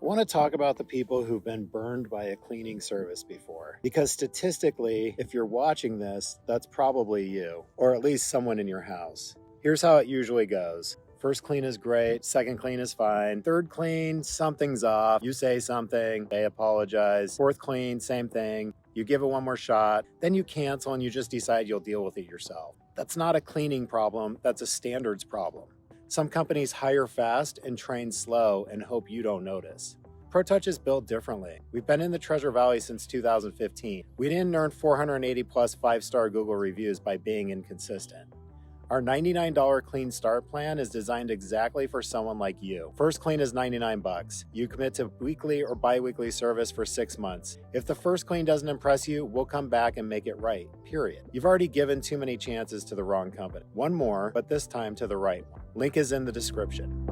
I want to talk about the people who've been burned by a cleaning service before. Because statistically, if you're watching this, that's probably you, or at least someone in your house. Here's how it usually goes. First clean is great, second clean is fine, third clean, something's off, you say something, they apologize, fourth clean, same thing, you give it one more shot, then you cancel and you just decide you'll deal with it yourself. That's not a cleaning problem, that's a standards problem. Some companies hire fast and train slow and hope you don't notice. ProTouch is built differently. We've been in the Treasure Valley since 2015. We didn't earn 480 plus 5-star Google reviews by being inconsistent. Our $99 clean start plan is designed exactly for someone like you. First clean is $99. You commit to weekly or bi-weekly service for 6 months. If the first clean doesn't impress you, we'll come back and make it right, period. You've already given too many chances to the wrong company. One more, but this time to the right one. Link is in the description.